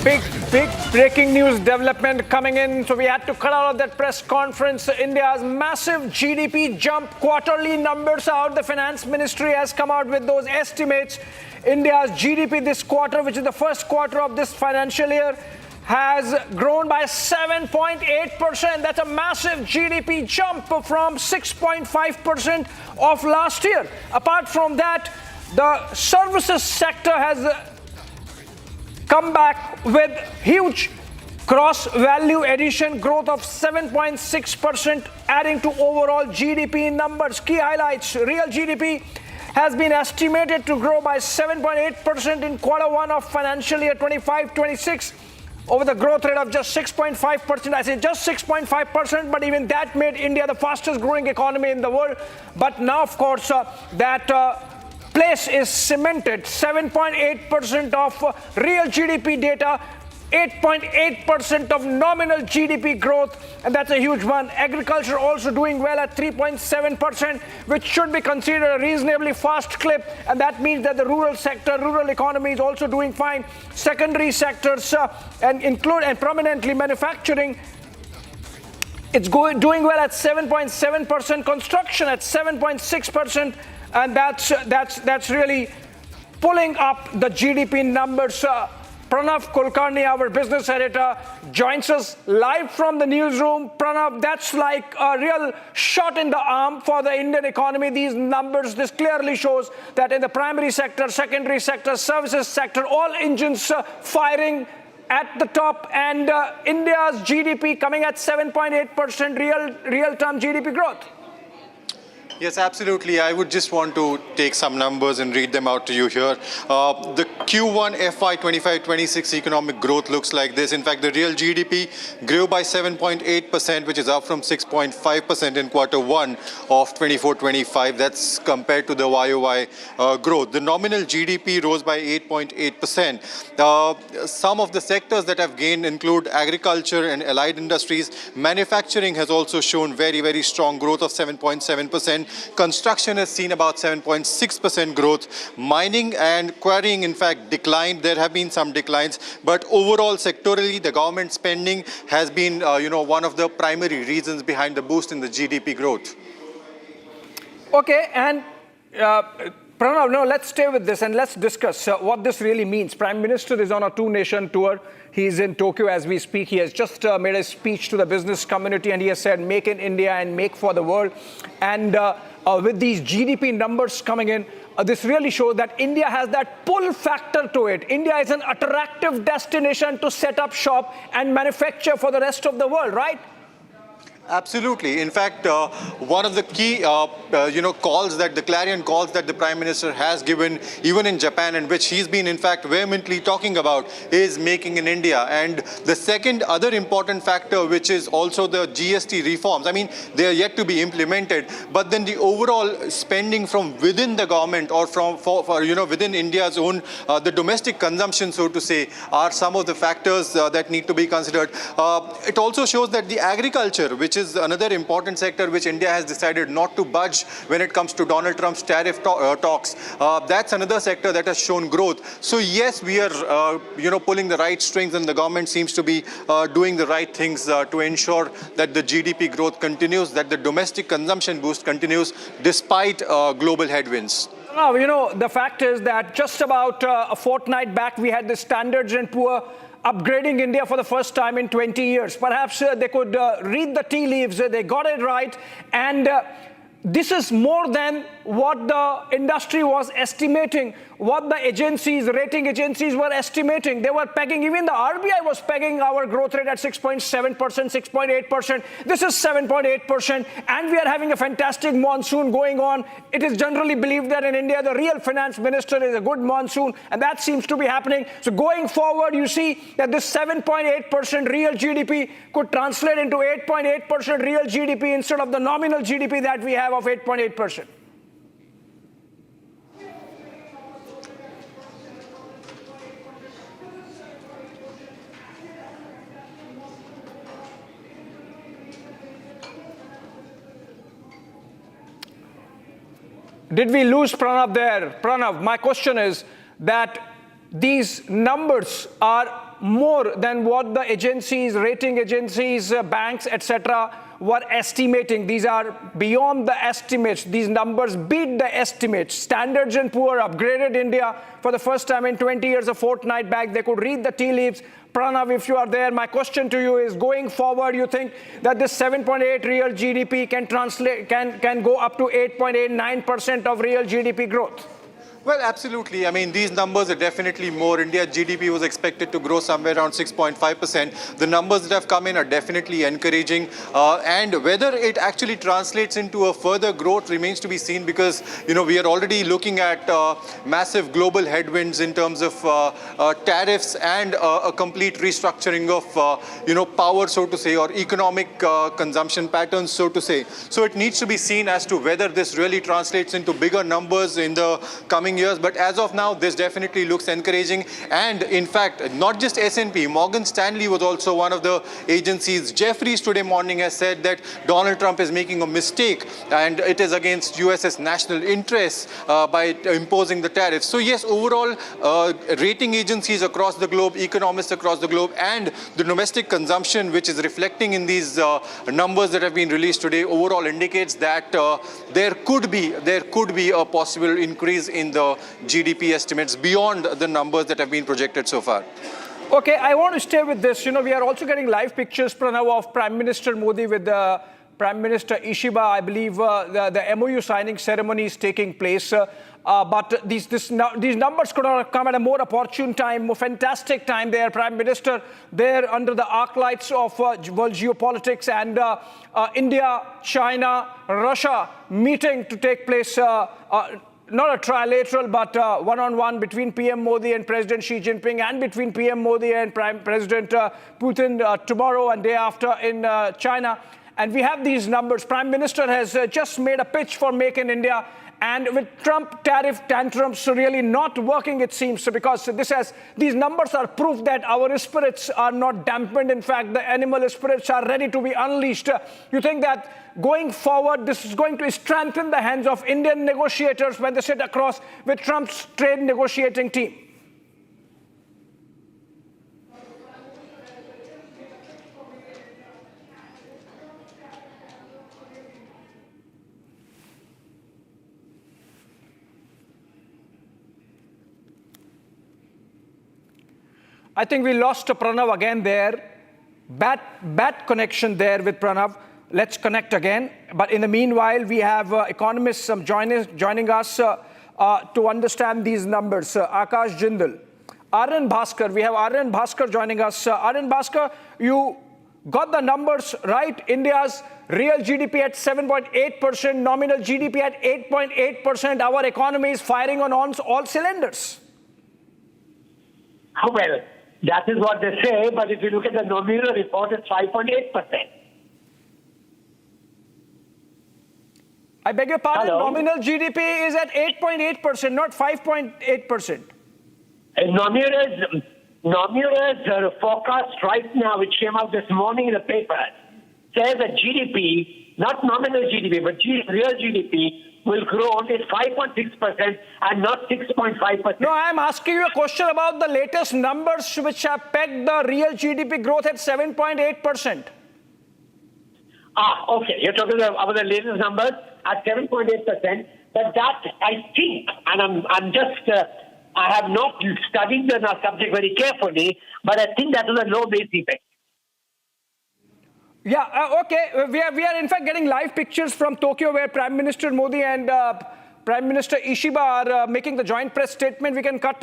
Big breaking news development coming in. So we had to cut out of that press conference. India's massive GDP jump, quarterly numbers out. The finance ministry has come out with those estimates. India's GDP this quarter, which is the first quarter of this financial year, has grown by 7.8%. That's a massive GDP jump from 6.5% of last year. Apart from that, the services sector has come back with huge gross value addition growth of 7.6%, adding to overall GDP numbers. Key highlights: real GDP has been estimated to grow by 7.8% in Q1 of financial year 25-26, over the growth rate of just 6.5%. I say just 6.5%, but even that made India the fastest growing economy in the world. But now, of course, that place is cemented. 7.8% of real GDP data, 8.8% of nominal GDP growth, and that's a huge one. Agriculture also doing well at 3.7%, which should be considered a reasonably fast clip, and that means that the rural sector, rural economy is also doing fine. Secondary sectors and prominently manufacturing, it's doing well at 7.7%, construction at 7.6%, and that's really pulling up the GDP numbers. Pranav Kulkarni, our business editor, joins us live from the newsroom. Pranav, that's like a real shot in the arm for the Indian economy. These numbers, this clearly shows that in the primary sector, secondary sector, services sector, all engines firing at the top, and India's GDP coming at 7.8% real-term GDP growth. Yes, absolutely. I would just want to take some numbers and read them out to you here. The Q1 FY 25-26 economic growth looks like this. In fact, the real GDP grew by 7.8%, which is up from 6.5% in Q1 of 24-25. That's compared to the YOY growth. The nominal GDP rose by 8.8%. Some of the sectors that have gained include agriculture and allied industries. Manufacturing has also shown very, very strong growth of 7.7%. Construction has seen about 7.6% growth. Mining and quarrying, in fact, declined. There have been some declines, but overall, sectorally, the government spending has been, one of the primary reasons behind the boost in the GDP growth. Okay, and Pranav, no, let's stay with this and let's discuss what this really means. Prime Minister is on a two-nation tour. He's in Tokyo as we speak. He has just made a speech to the business community, and he has said, make in India and make for the world. And with these GDP numbers coming in, this really shows that India has that pull factor to it. India is an attractive destination to set up shop and manufacture for the rest of the world, right? Absolutely. In fact, one of the key, calls that the clarion calls that the Prime Minister has given, even in Japan, and which he's been, in fact, vehemently talking about, is making in India. And the second other important factor, which is also the GST reforms. I mean, they are yet to be implemented, but then the overall spending from within the government or within India's own, the domestic consumption, so to say, are some of the factors that need to be considered. It also shows that the agriculture, which is another important sector which India has decided not to budge when it comes to Donald Trump's tariff talks. That's another sector that has shown growth. So yes, we are, pulling the right strings, and the government seems to be doing the right things to ensure that the GDP growth continues, that the domestic consumption boost continues despite global headwinds. Now, the fact is that just about a fortnight back, we had the Standard & Poor's upgrading India for the first time in 20 years. Perhaps they could read the tea leaves. They got it right. And this is more than what the industry was estimating, what the rating agencies were estimating. They were pegging, even the RBI was pegging our growth rate at 6.7%, 6.8%. This is 7.8%, and we are having a fantastic monsoon going on. It is generally believed that in India, the real finance minister is a good monsoon, and that seems to be happening. So going forward, you see that this 7.8% real GDP could translate into 8.8% real GDP instead of the nominal GDP that we have of 8.8%. Did we lose Pranav there? Pranav, my question is that these numbers are more than what the agencies, rating agencies, banks, etc. were estimating. These are beyond the estimates. These numbers beat the estimates. Standards and Poor upgraded India for the first time in 20 years, a fortnight back. They could read the tea leaves. Pranav, if you are there, my question to you is, going forward, you think that this 7.8 real GDP can go up to 8.89% of real GDP growth? Well, absolutely. I mean, these numbers are definitely more. India's GDP was expected to grow somewhere around 6.5%. The numbers that have come in are definitely encouraging. And whether it actually translates into a further growth remains to be seen, because, we are already looking at massive global headwinds in terms of tariffs and a complete restructuring of, power, so to say, or economic consumption patterns, so to say. So it needs to be seen as to whether this really translates into bigger numbers in the coming years, but as of now, this definitely looks encouraging. And in fact, not just S&P, Morgan Stanley was also one of the agencies. Jefferies today morning has said that Donald Trump is making a mistake and it is against US's national interests by imposing the tariffs. So yes, overall, rating agencies across the globe, economists across the globe, and the domestic consumption, which is reflecting in these numbers that have been released today, overall indicates that there could be a possible increase in the GDP estimates beyond the numbers that have been projected so far. Okay, I want to stay with this. We are also getting live pictures, Pranav, of Prime Minister Modi with the Prime Minister Ishiba. I believe the MOU signing ceremony is taking place. But these numbers could have come at a more opportune time, more fantastic time there. Prime Minister there under the arc lights of world geopolitics, and India, China, Russia meeting to take place. Not a trilateral, but one-on-one between PM Modi and President Xi Jinping, and between PM Modi and President Putin tomorrow and day after in China. And we have these numbers. Prime Minister has just made a pitch for Make in India. And with Trump tariff tantrums really not working, it seems, because these numbers are proof that our spirits are not dampened. In fact, the animal spirits are ready to be unleashed. You think that going forward, this is going to strengthen the hands of Indian negotiators when they sit across with Trump's trade negotiating team? I think we lost Pranav again there. Bad connection there with Pranav. Let's connect again. But in the meanwhile, we have economists joining us to understand these numbers. Akash Jindal, Arnab Bhaskar. We have Arnab Bhaskar joining us. Arnab Bhaskar, you got the numbers right. India's real GDP at 7.8%, nominal GDP at 8.8%. Our economy is firing on all cylinders. Well, that is what they say, but if you look at the nominal report, it's 5.8%. I beg your pardon, Hello? Nominal GDP is at 8.8%, not 5.8%. Nominal forecast right now, which came out this morning in the paper, says that GDP, not nominal GDP, but real GDP, will grow only 5.6% and not 6.5%. No, I am asking you a question about the latest numbers which have pegged the real GDP growth at 7.8%. Okay. You're talking about the latest numbers at 7.8%. But that, I think, and I have not studied the subject very carefully, but I think that was a low base effect. Yeah, okay. We are in fact getting live pictures from Tokyo where Prime Minister Modi and Prime Minister Ishiba are making the joint press statement. We can cut to